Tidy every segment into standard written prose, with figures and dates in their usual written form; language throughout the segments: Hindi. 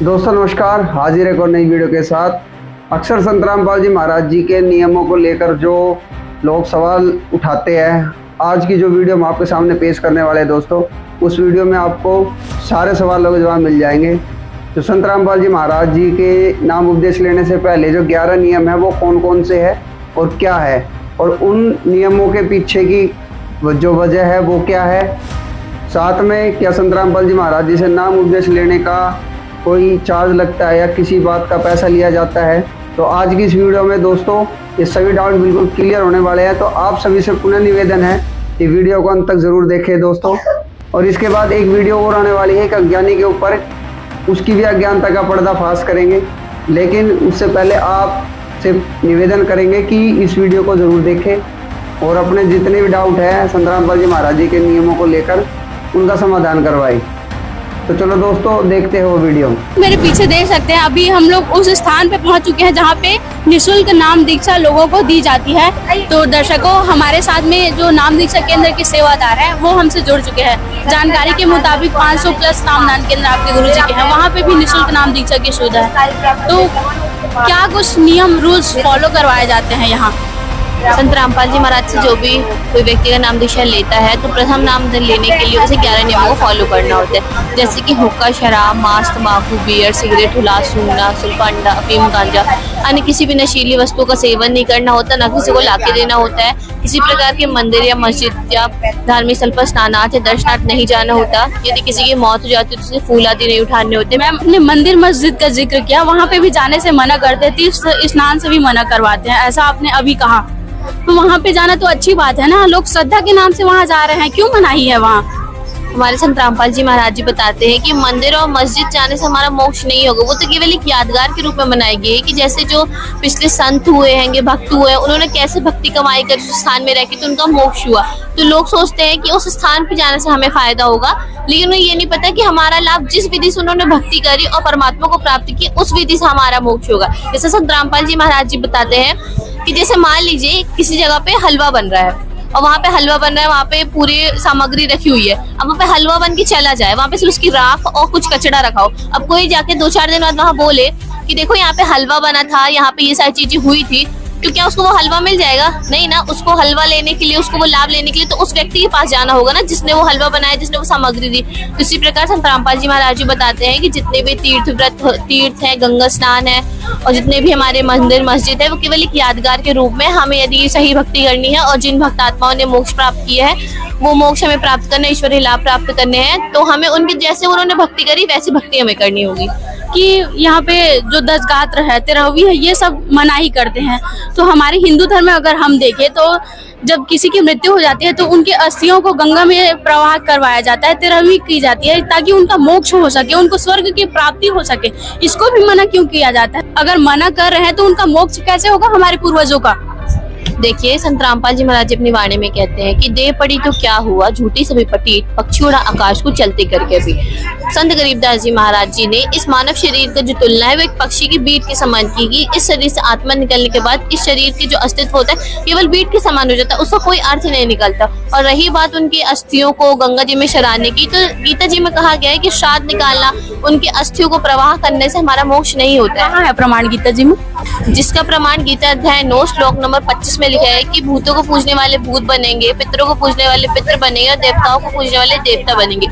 दोस्तों नमस्कार, हाजिर एक और नई वीडियो के साथ। अक्सर संत रामपाल जी महाराज जी के नियमों को लेकर जो लोग सवाल उठाते हैं, आज की जो वीडियो हम आपके सामने पेश करने वाले हैं दोस्तों, उस वीडियो में आपको सारे सवालों के जवाब मिल जाएंगे। तो संत रामपाल जी महाराज जी के नाम उपदेश लेने से पहले जो 11 नियम है वो कौन कौन से है और क्या है, और उन नियमों के पीछे की जो वजह है वो क्या है। साथ में क्या संत रामपाल जी महाराज जी से नाम उपदेश लेने का कोई चार्ज लगता है या किसी बात का पैसा लिया जाता है। तो आज की इस वीडियो में दोस्तों ये सभी डाउट बिल्कुल क्लियर होने वाले हैं। तो आप सभी से पुनः निवेदन है कि वीडियो को अंत तक ज़रूर देखें दोस्तों। और इसके बाद एक वीडियो और आने वाली है एक अज्ञानी के ऊपर, उसकी भी अज्ञानता का पर्दाफाश करेंगे। लेकिन उससे पहले आपसे निवेदन करेंगे कि इस वीडियो को ज़रूर देखें और अपने जितने भी डाउट है संत रामपाल जी महाराज जी के नियमों को लेकर उनका समाधान करवाएं। तो चलो दोस्तों देखते हो वीडियो। मेरे पीछे देख सकते हैं, अभी हम लोग उस स्थान पे पहुंच चुके हैं जहां पे निःशुल्क नाम दीक्षा लोगों को दी जाती है। तो दर्शकों, हमारे साथ में जो नाम दीक्षा केंद्र के सेवादार हैं वो हमसे जुड़ चुके हैं। जानकारी के मुताबिक 500 प्लस नामदान केंद्र आपके गुरु जी के हैं, वहाँ पे भी निःशुल्क नाम दीक्षा की सुविधा है। तो क्या कुछ नियम रूल्स फॉलो करवाए जाते हैं यहाँ? संत रामपाल जी महाराज से जो भी कोई व्यक्ति का नाम दीक्षा लेता है तो प्रथम नाम लेने के लिए उसे 11 नियमों को फॉलो करना होता है। जैसे कि हुक्का, शराब, मांस, तंबाकू, बियर, सिगरेट, हुला, सूंघना, सुल्फांडा, अफीम, गांजा, अन्य किसी भी नशीली वस्तु का सेवन नहीं करना होता, न किसी को लाके देना होता है। किसी प्रकार के मंदिर या मस्जिद या धार्मिक स्थल पर स्नानार्थ या दर्शनार्थ नहीं जाना होता। यदि किसी की मौत हो जाती है तो उसे फूल आदि नहीं उठाने होते। मैम, अपने मंदिर मस्जिद का जिक्र किया, वहाँ पे भी जाने से मना करते थे, स्नान से भी मना करवाते हैं, ऐसा आपने अभी कहा। तो वहाँ पे जाना तो अच्छी बात है ना, लोग श्रद्धा के नाम से वहाँ जा रहे हैं, क्यों मनाही है वहाँ? हमारे संत रामपाल जी महाराज जी बताते हैं कि मंदिर और मस्जिद जाने से हमारा मोक्ष नहीं होगा, वो तो केवल एक यादगार के रूप में मनाई गई है कि जैसे जो पिछले संत हुए हैं, भक्त हुए हैं, उन्होंने कैसे भक्ति कमाई कर उस स्थान में रह के तो उनका मोक्ष हुआ। तो लोग सोचते हैं कि उस स्थान पे जाने से हमें फायदा होगा, लेकिन उन्हें ये नहीं पता कि हमारा लाभ जिस विधि से उन्होंने भक्ति करी और परमात्मा को प्राप्त की उस विधि से हमारा मोक्ष होगा। जैसे संत रामपाल जी महाराज जी बताते हैं कि जैसे मान लीजिए किसी जगह पे हलवा बन रहा है और वहाँ पे हलवा बन रहा है, वहाँ पे पूरी सामग्री रखी हुई है। अब वहाँ पे हलवा बन के चला जाए, वहाँ पे सिर्फ उसकी राख और कुछ कचड़ा रखा हो। अब कोई जाके 2-4 दिन बाद वहाँ बोले कि देखो यहाँ पे हलवा बना था, यहाँ पे ये सारी चीजें हुई थी, तो क्या उसको वो हलवा मिल जाएगा? नहीं ना। उसको हलवा लेने के लिए, उसको वो लाभ लेने के लिए तो उस व्यक्ति के पास जाना होगा ना, जिसने वो हलवा बनाया, जिसने वो सामग्री दी। तो इसी प्रकार संत रामपाल जी महाराज जी बताते हैं कि जितने भी तीर्थ है, गंगा स्नान है और जितने भी हमारे मंदिर मस्जिद है, वो केवल एक यादगार के रूप में हमें यदि सही भक्ति करनी है और जिन भक्तात्माओं ने मोक्ष प्राप्त किया है वो मोक्ष हमें प्राप्त करना, ईश्वरीय लाभ प्राप्त करने हैं, तो हमें उनकी जैसे उन्होंने भक्ति करी वैसी भक्ति हमें करनी होगी। कि यहाँ पे जो 10 गात्र है, 13वीं है, ये सब मनाही करते हैं। तो हमारे हिंदू धर्म में अगर हम देखें तो जब किसी की मृत्यु हो जाती है तो उनके अस्थियों को गंगा में प्रवाह करवाया जाता है, 13वीं की जाती है, ताकि उनका मोक्ष हो सके, उनको स्वर्ग की प्राप्ति हो सके। इसको भी मना क्यों किया जाता है? अगर मना कर रहे हैं तो उनका मोक्ष कैसे होगा हमारे पूर्वजों का? देखिए, संत रामपाल जी महाराज जी अपनी वाणी में कहते हैं कि देह पड़ी तो क्या हुआ, झूठी सभी पटीट, पक्षी उड़ा आकाश को चलते करके भी। संत गरीबदास जी महाराज जी ने इस मानव शरीर का जो तुलना है वो एक पक्षी की बीट के समान की कि इस शरीर से आत्मा निकलने के बाद इस शरीर के जो अस्तित्व होता है केवल बीट के समान हो जाता है, उसका कोई अर्थ नहीं निकलता। और रही बात उनकी अस्थियों को गंगा जी में शराने की, तो गीता जी में कहा गया है कि श्राद्ध निकालना, उनके अस्थियों को प्रवाह करने से हमारा मोक्ष नहीं होता है। कहाँ है प्रमाण गीता जी में? जिसका प्रमाण गीता अध्याय 9 श्लोक नंबर 25 में लिखा है कि भूतों को पूजने वाले भूत बनेंगे, पितरों को पूजने वाले पितर बनेंगे और देवताओं को पूजने वाले देवता बनेंगे।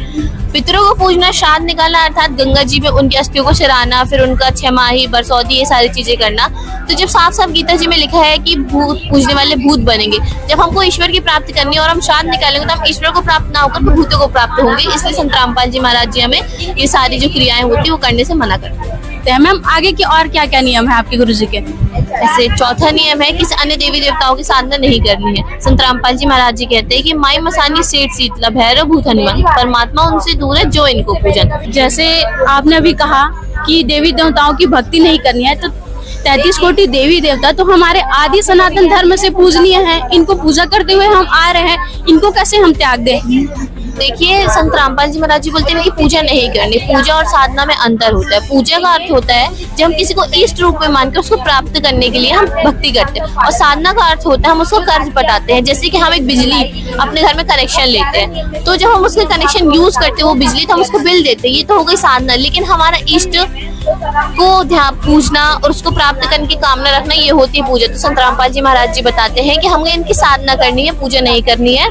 पितरों को पूजना, श्राद्ध निकालना अर्थात गंगा जी में उनकी अस्थियों को शराना, फिर उनका छमाही, बरसौदी, ये सारी चीजें करना। तो जब साफ साफ गीता जी में लिखा है कि भूत पूजने वाले भूत बनेंगे, जब हमको ईश्वर की प्राप्ति करनी है और हम श्राद्ध निकालेंगे तो हम ईश्वर को प्राप्त ना होकर भूतों को प्राप्त होंगे। इसलिए संत रामपाल जी महाराज जी हमें ये सारी जो क्रियाएं होती है वो करने से मना करते हैं। मैम, आगे की और क्या क्या नियम है आपके गुरु जी के? ऐसे चौथा नियम है कि अन्य देवी देवताओं की साधना नहीं करनी है। संत रामपाल जी महाराज जी कहते हैं कि माई मसानी, सेठ, शीतला, भैरव, भूत, हनुमान, परमात्मा उनसे दूर है जो इनको पूजन। जैसे आपने अभी कहा कि देवी देवताओं की भक्ति नहीं करनी है, तो 33 कोटि देवी देवता तो हमारे आदि सनातन धर्म से पूजनीय हैं, इनको पूजा करते हुए हम आ रहे हैं, इनको कैसे हम त्याग दें? देखिए, संत रामपाल जी महाराज जी बोलते हैं कि पूजा नहीं करनी। पूजा और साधना में अंतर होता है। पूजा का अर्थ होता है जब हम किसी को इष्ट रूप में मानकर उसको प्राप्त करने के लिए हम भक्ति करते हैं, और साधना का अर्थ होता है हम उसको कर्ज पटाते हैं। जैसे कि हम एक बिजली अपने घर में कनेक्शन लेते हैं, तो जब हम उसके कनेक्शन यूज करते हैं वो बिजली, तो हम उसको बिल देते हैं, ये तो हो गई साधना। लेकिन हमारा इष्ट को ध्यान पूजना और उसको प्राप्त करने की कामना रखना, ये होती है पूजा। तो संत रामपाल जी महाराज जी बताते हैं कि हमें इनकी साधना करनी है, पूजा नहीं करनी है।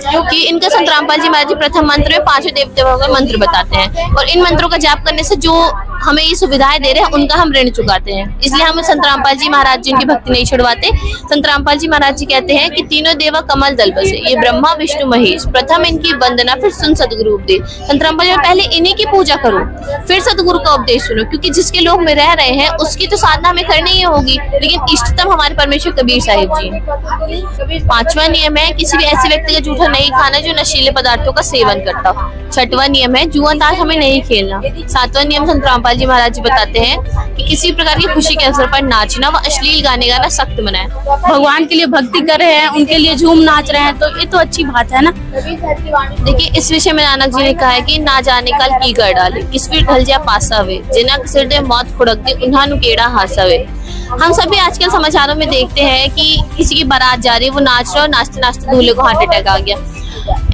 क्योंकि इनका संत रामपाल जी महाराज जी प्रथम मंत्र में 5 देवताओं का मंत्र बताते हैं, और इन मंत्रों का जाप करने से जो हमें ये सुविधाएं दे रहे हैं उनका हम ऋण चुकाते हैं। इसलिए हम संत रामपाल जी महाराज जी उनकी भक्ति नहीं छुड़वाते। संत रामपाल जी महाराज जी कहते हैं कि तीनों देवा कमल दल बसे, ये ब्रह्मा विष्णु महेश, प्रथम इनकी वंदना फिर सुन सदगुरु उपदेश। संत रामपाल जी पहले इन्हीं की पूजा करो, फिर सदगुरु का उपदेश सुनो, क्योंकि जिसके लोक में रह रहे हैं उसकी तो साधना हमें करनी ही होगी। लेकिन इष्टतम हमारे परमेश्वर कबीर साहिब जी। 5वां नियम है किसी भी ऐसे व्यक्ति का जूठा नहीं खाना जो नशीले पदार्थों का सेवन करता हो। 6वां नियम है जुआताश हमें नहीं खेलना। 7वां नियम संत रामपाल जी महाराज जी बताते हैं कि किसी प्रकार की खुशी के अवसर पर नाचना व अश्लील गाने गाना सख्त मना है। भगवान के लिए भक्ति कर रहे हैं, उनके लिए झूम नाच रहे हैं, तो ये तो अच्छी बात है ना। देखिए, इस विषय में नानक जी ने कहा है कि ना जाने काल की कर डाले, किस भी ढल जा पासावे, जिना सिर दे मौत फुड़क दे, उन्हा नुकेड़ा हासावे। हम सभी आजकल समाचारों में देखते हैं कि किसी की बारात जा रही है, वो नाच रहा है और नाचते नाचते दूल्हे को हार्ट अटैक आ गया।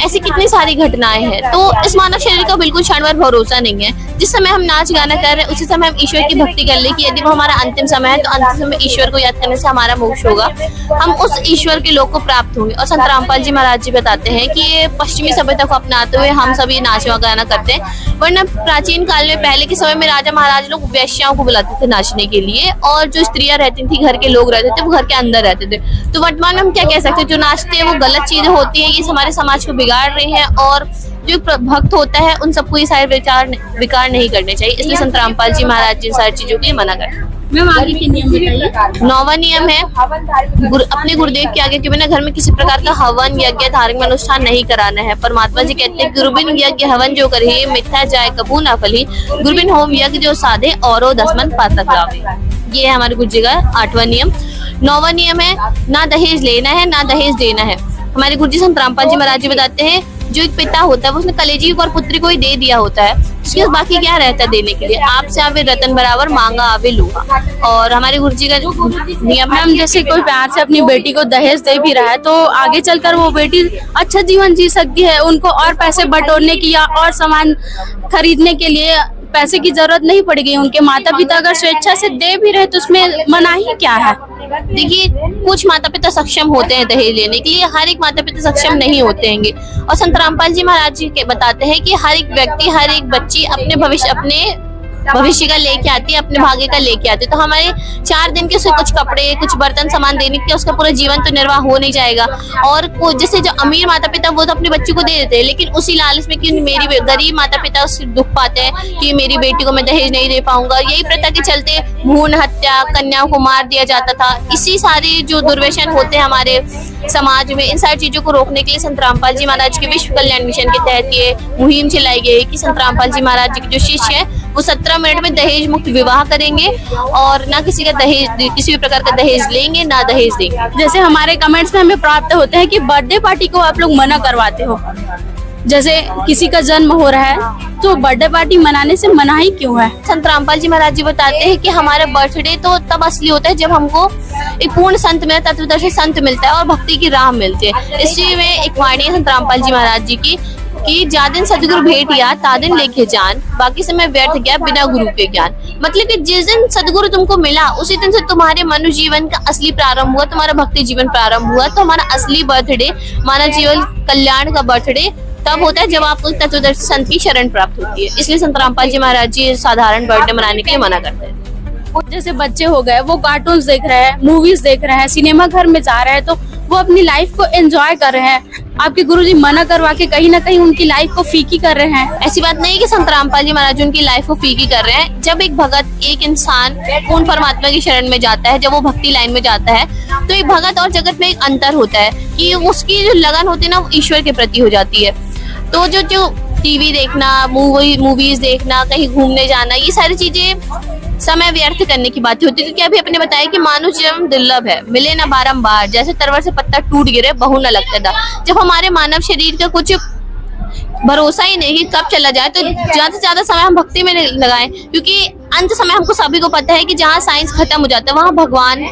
ऐसी कितनी सारी घटनाएं हैं। तो इस मानव शरीर का बिल्कुल क्षण भर भरोसा नहीं है। जिस समय हम नाच गाना कर रहे हैं उसी समय हम ईश्वर की भक्ति कर ले कि यदि वो हमारा अंतिम समय है तो अंतिम समय ईश्वर को याद करने से हमारा मोक्ष होगा, हम उस ईश्वर के लोक को प्राप्त होंगे। और संत रामपाल जी महाराज जी बताते हैं कि ये पश्चिमी सभ्यता को अपनाते हुए हम सभी नाच गाना करते हैं, वरना प्राचीन काल में पहले के समय में राजा महाराज लोग वेश्याओं को बुलाते थे नाचने के लिए, और जो स्त्रियां रहती थी, घर के लोग रहते थे, वो घर के अंदर रहते थे। तो वर्तमान में हम क्या कह सकते हैं, जो नाचते हैं वो गलत चीजें होती है, ये हमारे समाज को बिगाड़ रही है, और जो भक्त होता है उन सबको ये सारे विकार नहीं करने चाहिए। इसलिए संत रामपाल जी महाराज जी सारी चीजों के लिए मना करते हैं। मैम आगे के नियम बताइए। 9वां नियम है अपने गुरुदेव के आगे के बिना घर में किसी प्रकार का हवन यज्ञ धार्मिक अनुष्ठान नहीं कराना है। परमात्मा जी कहते हैं गुरुबिन यज्ञ हवन जो करे मिथ्या जाए कबू ना फली, गुरुबिन होम यज्ञ जो साधे औरो 10 मन पातक लावे। ये है हमारे गुरु जी का 8वां नियम। 9वां नियम है ना दहेज लेना है ना दहेज देना है। हमारे गुरु जी संत रामपाल जी महाराज जी बताते हैं जो एक पिता होता है वो उसने कलेजी और पुत्री को ही दे दिया होता है, उसके बाद बाकी क्या रहता है देने के लिए। आपसे आवे रतन बराबर मांगा आवे लोहा। और हमारे गुरु जी का नियम है, मैम जैसे कोई प्यार से अपनी बेटी को दहेज दे भी रहा है तो आगे चलकर वो बेटी अच्छा जीवन जी सकती है, उनको और पैसे बटोरने की या और सामान खरीदने के लिए पैसे की जरूरत नहीं पड़ेगी। उनके माता पिता अगर स्वेच्छा से दे भी रहे तो उसमें मनाही क्या है। देखिए, कुछ माता पिता सक्षम होते हैं दहेज लेने के लिए, हर एक माता पिता सक्षम नहीं होते हैं। और संत रामपाल जी महाराज जी के बताते हैं कि हर एक व्यक्ति हर एक बच्ची अपने भविष्य का लेके आती है, अपने भाग्य का लेके आती है। तो हमारे 4 दिन के कुछ कपड़े कुछ बर्तन सामान देने के उसका पूरा जीवन तो निर्वाह हो नहीं जाएगा। और जैसे जो अमीर माता पिता वो तो अपनी बच्ची को दे देते हैं, लेकिन उसी लालच में कि मेरी गरीब माता पिता उससे दुख पाते हैं कि मेरी बेटी को मैं दहेज नहीं दे पाऊंगा। यही प्रथा के चलते भ्रूण हत्या, कन्याओं को मार दिया जाता था। इसी सारी जो दुर्व्यसन होते हैं हमारे समाज में, इन सारी चीजों को रोकने के लिए संत रामपाल जी महाराज के विश्व कल्याण मिशन के तहत ये मुहिम चलाई गई कि संत रामपाल जी महाराज जी के जो शिष्य है वो 17 मिनट में दहेज मुक्त विवाह करेंगे और ना किसी का दहेज किसी भी प्रकार का दहेज लेंगे ना दहेज देंगे। जैसे हमारे कमेंट्स में हमें प्राप्त होते हैं कि बर्थडे पार्टी को आप लोग मना करवाते हो, जैसे किसी का जन्म हो रहा है तो बर्थडे पार्टी मनाने से मनाही क्यों है। संत रामपाल जी महाराज जी बताते हैं कि हमारा बर्थडे तो तब असली होता है जब हमको एक पूर्ण संत मिलता है, तत्वदर्शी संत मिलता है और भक्ति की राह मिलती है। इसलिए में एक वाणी है संत रामपाल जी महाराज जी की कि जा दिन सदगुरु भेंट या ता दिन लेके जान, बाकी समय व्यर्थ गया बिना गुरु के ज्ञान। मतलब कि जिस दिन सदगुरु तुमको मिला उसी दिन से तुम्हारे मनुष्य जीवन का असली प्रारंभ हुआ, तुम्हारा भक्ति जीवन प्रारंभ हुआ। तो हमारा असली बर्थडे, मानव जीवन कल्याण का बर्थडे तब होता है जब आपको तत्वदर्शी संत की शरण प्राप्त होती है। इसलिए संत रामपाल जी महाराज जी साधारण बर्थडे मनाने के लिए मना करते हैं। जैसे बच्चे हो गए वो कार्टून्स देख रहे हैं, मूवीज देख रहे हैं, सिनेमा घर में जा रहे हैं तो वो अपनी लाइफ को एंजॉय कर रहे हैं। आपके गुरुजी मना करवा के कहीं ना कहीं उनकी लाइफ को फीकी कर रहे हैं। ऐसी बात नहीं कि संत रामपाल जी महाराज उनकी लाइफ को फीकी कर रहे हैं। जब एक भगत एक इंसान पूर्ण परमात्मा की शरण में जाता है, जब वो भक्ति लाइन में जाता है तो एक भगत और जगत में एक अंतर होता है कि उसकी जो लगन होती है ना वो ईश्वर के प्रति हो जाती है। तो जो टीवी देखना, मूवीज देखना, कहीं घूमने जाना, ये सारी चीजें समय व्यर्थ करने की बात होती है, क्योंकि अभी आपने बताया कि मानव जीवन दुर्लभ है, मिले ना बारंबार, जैसे तरवर से पत्ता टूट गिरे बहू न लगता था। जब हमारे मानव शरीर का कुछ भरोसा ही नहीं कि कब चला जाए, तो ज्यादा से ज्यादा समय हम भक्ति में लगाएं, क्योंकि अंत समय हमको सभी को पता है कि जहाँ साइंस खत्म हो जाता है वहाँ भगवान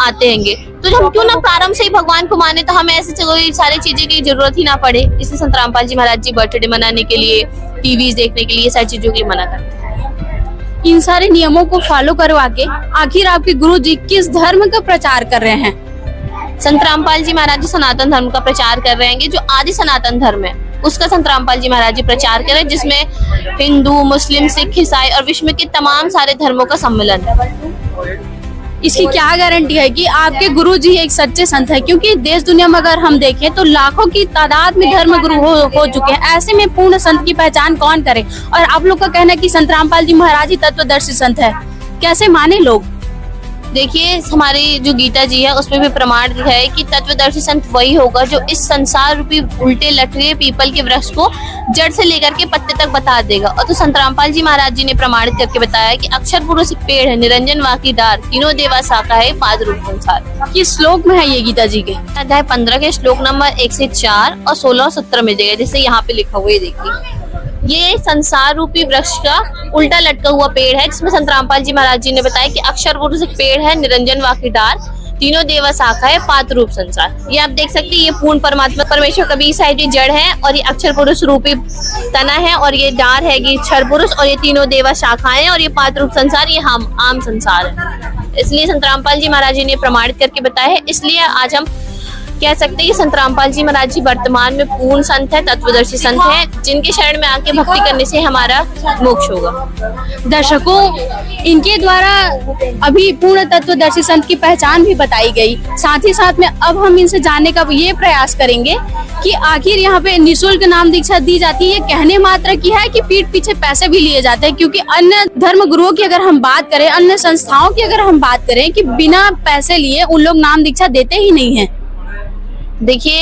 आते हैंगे। तो हम क्यों ना प्रारंभ से ही भगवान को माने, तो हमें ऐसे कोई सारी चीजें की जरूरत ही ना पड़े। इसलिए संत रामपाल जी महाराज जी बर्थडे मनाने के लिए, टीवी देखने के लिए, सारी चीजों के लिए मना करते हैं। इन सारे नियमों को फॉलो करवा के आखिर आपके गुरु जी किस धर्म का प्रचार कर रहे हैं? संत रामपाल जी महाराज जी सनातन धर्म का प्रचार कर रहे हैं, जो आदि सनातन धर्म है उसका संत रामपाल जी महाराज जी प्रचार कर रहे हैं, जिसमें हिंदू, मुस्लिम, सिख, ईसाई और विश्व के तमाम सारे धर्मों का सम्मेलन है। इसकी क्या गारंटी है कि आपके गुरु जी एक सच्चे संत है? क्योंकि देश दुनिया में अगर हम देखें तो लाखों की तादाद में धर्म गुरु हो चुके हैं। ऐसे में पूर्ण संत की पहचान कौन करे? और आप लोग का कहना है कि संत रामपाल जी महाराज ही तत्वदर्शी संत है, कैसे माने लोग? देखिए, हमारी जो गीता जी है उसमें भी प्रमाण है कि तत्वदर्शी संत वही होगा जो इस संसार रूपी उल्टे लटके पीपल के वृक्ष को जड़ से लेकर के पत्ते तक बता देगा। और तो संत रामपाल जी महाराज जी ने प्रमाणित करके बताया कि अक्षर पुरुष एक पेड़ है, निरंजन वाकी डार, तीनों देवा शाखा है, पाद रूप संसार। किस श्लोक में है ये गीता जी के? अध्याय 15 के श्लोक नंबर 1 से 4 और 16 और 17 में देगा, जैसे यहाँ पे लिखा हुआ है। देखिए, ये संसार रूपी वृक्ष का उल्टा लटका हुआ पेड़ है, जिसमें संत रामपाल जी महाराज जी ने बताया कि अक्षर पुरुष एक पेड़ है, निरंजन वाकी डार, तीनों देवा शाखा है, पात रूप संसार। ये आप देख सकते हैं, ये पूर्ण परमात्मा परमेश्वर कबीर साहिब की जड़ है, और ये अक्षर पुरुष रूपी तना है, और ये डार है कि अक्षर पुरुष, और ये तीनों देवा शाखाएं, और ये पात रूप संसार, ये हम आम संसार है। इसलिए संत रामपाल जी महाराज जी ने प्रमाणित करके बताया है। इसलिए आज हम कह सकते हैं कि संत रामपाल जी महाराज जी वर्तमान में पूर्ण संत है, तत्वदर्शी संत है, जिनके शरण में आके भक्ति करने से हमारा मोक्ष होगा। दर्शकों, इनके द्वारा अभी पूर्ण तत्वदर्शी संत की पहचान भी बताई गई। साथ ही साथ में अब हम इनसे जानने का ये प्रयास करेंगे कि आखिर यहाँ पे निःशुल्क नाम दीक्षा दी जाती है, ये कहने मात्र की है कि पीठ पीछे पैसे भी लिए जाते हैं? क्योंकि अन्य धर्म गुरुओं की अगर हम बात करें, अन्य संस्थाओं की अगर हम बात करें कि बिना पैसे लिए उन लोग नाम दीक्षा देते ही नहीं है। देखिए,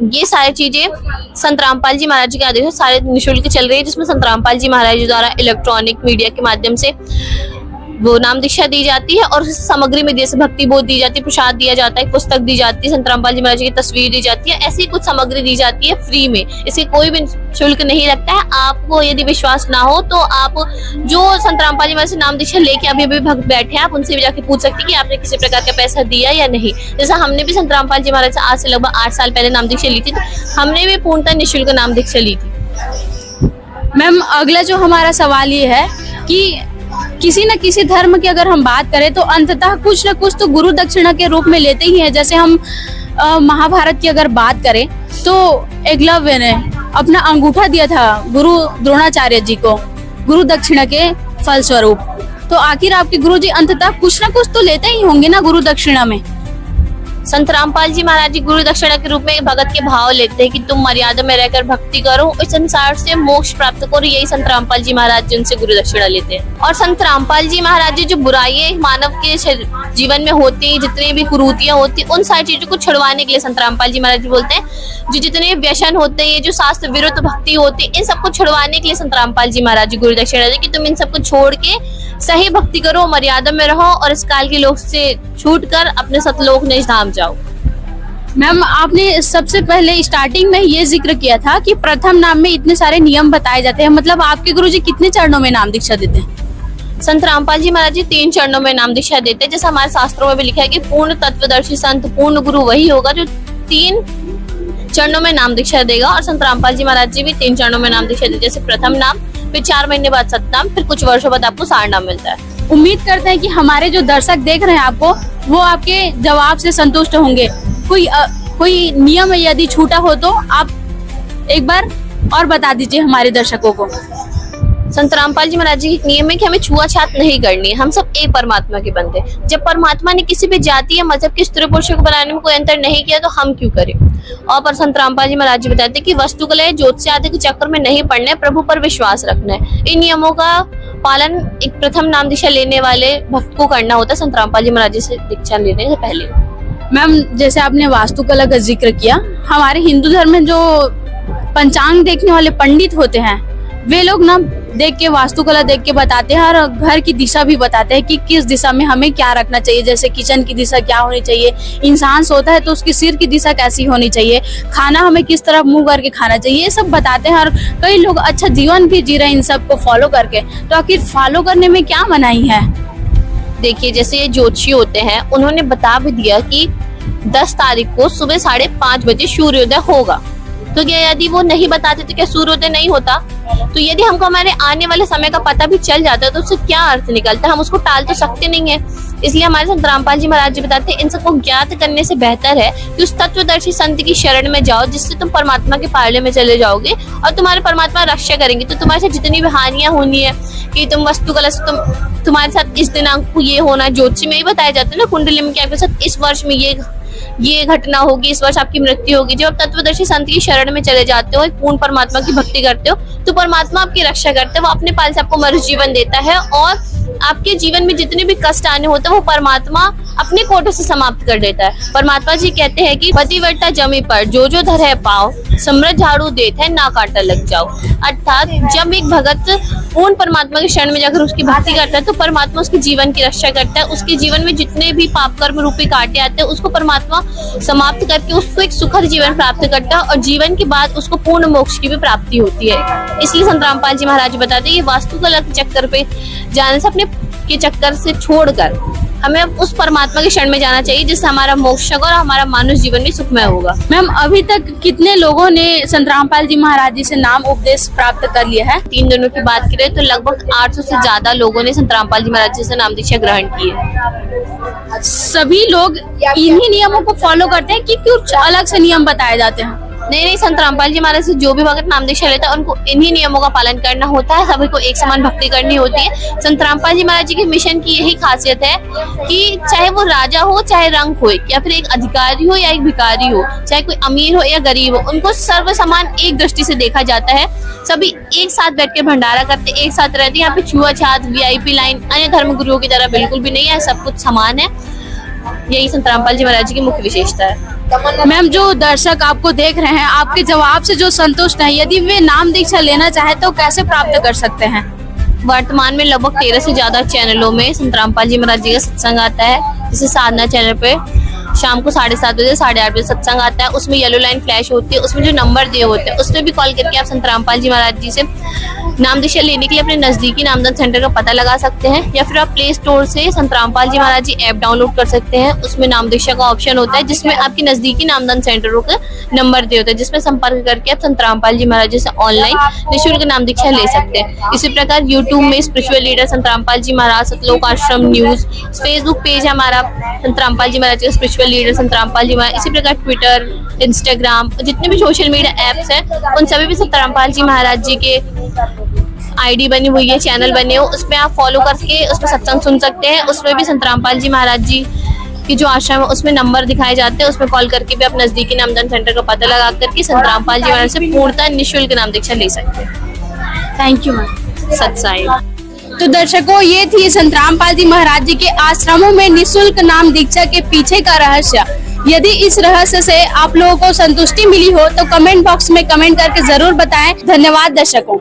ये सारी चीजें संत रामपाल जी महाराज जी के आदेश से सारे निःशुल्क चल रही है, जिसमें संत रामपाल जी महाराज जी द्वारा इलेक्ट्रॉनिक मीडिया के माध्यम से वो नाम दीक्षा दी जाती है, और सामग्री में जैसे भक्ति बोध दी जाती है, प्रसाद दिया जाता है, पुस्तक दी जाती है, संत रामपाल जी महाराज जी की तस्वीर दी जाती है, ऐसी कुछ सामग्री दी जाती है फ्री में। इसे कोई भी शुल्क नहीं लगता है। आपको यदि विश्वास ना हो तो आप जो संत रामपाल जी महाराज से नाम दीक्षा लेके अभी भी भक्त बैठे हैं, आप उनसे भी जाके पूछ सकते हैं कि आपने किसी प्रकार का पैसा दिया या नहीं। जैसा हमने भी संत रामपाल जी महाराज से आज से लगभग 8 साल पहले नाम दीक्षा ली थी, तो हमने भी पूर्णतः निःशुल्क नाम दीक्षा ली थी। मैम, अगला जो हमारा सवाल ये है कि किसी न किसी धर्म की अगर हम बात करें तो अंततः कुछ न कुछ तो गुरु दक्षिणा के रूप में लेते ही हैं। जैसे हम महाभारत की अगर बात करें तो एकलव्य ने अपना अंगूठा दिया था गुरु द्रोणाचार्य जी को गुरु दक्षिणा के फलस्वरूप। तो आखिर आपके गुरु जी अंततः कुछ न कुछ तो लेते ही होंगे ना गुरु दक्षिणा में? संत रामपाल जी महाराज जी गुरु दक्षिणा के रूप में भगत के भाव लेते हैं कि तुम मर्यादा में रहकर भक्ति करो, इस संसार से मोक्ष प्राप्त करो। यही संत रामपाल जी महाराज जी उनसे गुरु दक्षिणा लेते हैं। और संत रामपाल जी महाराज जी जो बुराइयां मानव के जीवन में होती है, जितनी भी कुरीतियां होती है, उन सारी चीजों को छुड़वाने के लिए संत रामपाल जी महाराज जी बोलते हैं, जो जितने व्यसन होते हैं, जो शास्त्र विरुद्ध भक्ति होती है, इन सबको छुड़वाने के लिए संत रामपाल जी महाराज जी गुरु दक्षिणा देते कि तुम इन सबको छोड़ के सही भक्ति करो, मर्यादा में रहो, और इस काल के लोक से छूट कर अपने सतलोक निज धाम जाओ। मैम, आपने सबसे पहले स्टार्टिंग में ये जिक्र किया था कि प्रथम नाम में इतने सारे नियम बताए जाते हैं, मतलब आपके गुरुजी कितने चरणों में नाम दीक्षा देते हैं? संत रामपाल जी महाराज जी 3 चरणों में नाम दीक्षा देते हैं। जैसा हमारे शास्त्रों में भी लिखा है कि पूर्ण तत्वदर्शी संत, पूर्ण गुरु वही होगा जो 3 चरणों में नाम दीक्षा देगा। और संत रामपाल जी महाराज जी भी 3 चरणों में नाम दीक्षा देते हैं, जैसे प्रथम नाम, फिर 4 महीने बाद सतनाम, फिर कुछ वर्षों बाद आपको सार नाम मिलता है। उम्मीद करते हैं कि हमारे जो दर्शक देख रहे हैं आपको, वो आपके जवाब से संतुष्ट होंगे। कोई नियम यदि छूटा हो तो आप एक बार और बता दीजिए हमारे दर्शकों को। संत रामपाल जी महाराज जी नियम है कि हमें छुआछात नहीं करनी है, हम सब एक परमात्मा के बंदे। जब परमात्मा ने किसी भी जाति या मजहब के स्त्री पुरुषों को बनाने में कोई अंतर नहीं किया तो हम क्यों करें। और पर संत रामपाल जी महाराज जी बताते हैं कि वस्तुकला ज्योतिष आदि के चक्कर में नहीं पड़ना है, प्रभु पर विश्वास रखना है। इन नियमों का पालन एक प्रथम नाम दीक्षा लेने वाले भक्त को करना होता है, संत रामपाल जी महाराज जी से दीक्षा लेने से पहले। मैम, जैसे आपने वास्तुकला का जिक्र किया, हमारे हिंदू धर्म में जो पंचांग देखने वाले पंडित होते हैं, वे लोग ना देख के, वास्तुकला देख के बताते हैं और घर की दिशा भी बताते हैं कि किस दिशा में हमें क्या रखना चाहिए। जैसे किचन की दिशा क्या होनी चाहिए, इंसान सोता है तो उसकी सिर की दिशा कैसी होनी चाहिए, खाना हमें किस तरफ मुंह करके खाना चाहिए, ये सब बताते हैं। और कई लोग अच्छा जीवन भी जी रहे हैं इन सब को फॉलो करके। तो आखिर फॉलो करने में क्या मनाही है? देखिए, जैसे ये ज्योतिषी होते हैं, उन्होंने बता भी दिया कि 10 तारीख को सुबह 5:30 बजे सूर्योदय होगा। तो क्या यदि वो नहीं बताते तो क्या सूर्योदय नहीं होता? तो यदि हमको हमारे आने वाले समय का पता भी चल जाता है तो उससे क्या अर्थ निकलता है? हम उसको टाल तो सकते नहीं है। इसलिए हमारे संत रामपाल जी महाराज जी बताते हैं, इन सबको ज्ञात करने से बेहतर है कि उस तत्वदर्शी संत की शरण में जाओ, जिससे तुम परमात्मा के पाले में चले जाओगे और तुम्हारे परमात्मा रक्षा करेंगे। तो तुम्हारे साथ जितनी भी हानियां होनी है कि तुम वास्तुकला से तुम्हारे साथ इस दिनांक को ये होना, ज्योतिषी में ही बताया जाता है ना, कुंडली में, कि आपके साथ इस वर्ष में ये घटना होगी, इस वर्ष आपकी मृत्यु होगी। जब आप तत्वदर्शी संत की शरण में चले जाते हो, एक पूर्ण परमात्मा की भक्ति करते हो, तो परमात्मा आपकी रक्षा करते हैं। वो अपने पाल से आपको मनुष्य जीवन देता है और आपके जीवन में जितने भी कष्ट आने होते हैं वो परमात्मा अपने कोटों से समाप्त कर देता है। परमात्मा जी कहते हैं कि पतिव्रता जमी पर जो धर है पाओ, समृद्ध झाड़ू देते हैं ना कांटा लग जाओ। अर्थात जब एक भगत पूर्ण परमात्मा के शरण में जाकर उसकी भक्ति करता है तो परमात्मा उसके जीवन की रक्षा करता है। उसके जीवन में जितने भी पाप कर्म रूपी कांटे आते हैं उसको परमात्मा समाप्त करके उसको एक सुखद जीवन प्राप्त करता है और जीवन के बाद उसको पूर्ण मोक्ष की भी प्राप्ति होती है। इसलिए संत रामपाल जी महाराज बताते हैं कि वास्तुकला के चक्कर पे जाने से, अपने के चक्कर से छोड़कर हमें उस परमात्मा के शरण में जाना चाहिए, जिससे हमारा मोक्ष और हमारा मानव जीवन भी सुखमय होगा। मैम, अभी तक कितने लोगों ने संत रामपाल जी महाराज जी से नाम उपदेश प्राप्त कर लिया है? 3 दिनों की बात करें तो लगभग 800 से ज्यादा लोगों ने संत रामपाल जी महाराज जी से नाम दीक्षा ग्रहण की है। सभी लोग इन्हीं नियमों को फॉलो करते हैं कि कुछ अलग से नियम बताए जाते हैं? नहीं, संत रामपाल जी महाराज से जो भी भगत नाम दीक्षा लेता है उनको इन्हीं नियमों का पालन करना होता है। सभी को एक समान भक्ति करनी होती है। संत रामपाल जी महाराज जी के मिशन की यही खासियत है कि चाहे वो राजा हो, चाहे रंग हो, या फिर एक अधिकारी हो या एक भिखारी हो, चाहे कोई अमीर हो या गरीब हो, उनको सर्व समान एक दृष्टि से देखा जाता है। सभी एक साथ बैठ के भंडारा करते, एक साथ रहते। यहाँ पे छुआछूत, VIP लाइन अन्य धर्म गुरुओं की तरह बिल्कुल भी नहीं है, सब कुछ समान है। यही संत रामपाल जी महाराज जी की मुख्य विशेषता है। मैम, जो दर्शक आपको देख रहे हैं, आपके जवाब से जो संतुष्ट हैं, यदि वे नाम दीक्षा लेना चाहे तो कैसे प्राप्त कर सकते हैं? वर्तमान में लगभग 13 से ज्यादा चैनलों में संत रामपाल जी महाराज जी का सत्संग आता है। जैसे साधना चैनल पे शाम को 7:30 बजे 8:30 बजे सत्संग आता है। उसमें येलो लाइन फ्लैश होती है, उसमें जो नंबर दिए होते हैं उसमें भी कॉल करके आप संत रामपाल जी महाराज जी से नाम दीक्षा लेने के लिए अपने नजदीकी नामदान सेंटर का पता लगा सकते हैं, या फिर आप प्ले स्टोर से संत रामपाल जी महाराज जी ऐप डाउनलोड कर सकते हैं। उसमें नाम दीक्षा का ऑप्शन होता है जिसमें आपकी नजदीकी नामदान सेंटरों का नंबर दिए होते हैं, जिसमें संपर्क करके आप संत रामपाल जी महाराज जी से ऑनलाइन निःशुल्क नाम दीक्षा ले सकते हैं। इसी प्रकार यूट्यूब में स्पिरिचुअल लीडर संत रामपाल जी महाराज, सतलोक आश्रम न्यूज, फेसबुक पेज है हमारा संत रामपाल जी महाराज जी का स्पिरिचुअल लीडर संत रामपाल जी महाराज। इसी प्रकार ट्विटर, इंस्टाग्राम, जितने भी सोशल मीडिया एप्स हैं उन सभी भी संत रामपाल जी महाराज जी के ID बनी हुई है, चैनल बने हो, उसमें आप फॉलो करके उसमें सत्संग सुन सकते हैं। उसमें भी संत रामपाल जी महाराज जी की जो आश्रम है उसमें नंबर दिखाए जाते हैं, उसमें कॉल करके भी आप नजदीकी नामदान सेंटर का पता लगा करके संत रामपाल जी महाराज से पूर्णतः निःशुल्क नाम दीक्षा ले सकते हैं। Thank you ma'am. सत साई। तो दर्शकों, ये थी संत रामपाल जी महाराज जी के आश्रमों में निःशुल्क नाम दीक्षा के पीछे का रहस्य। यदि इस रहस्य से आप लोगों को संतुष्टि मिली हो तो कमेंट बॉक्स में कमेंट करके जरूर बताएं। धन्यवाद दर्शकों।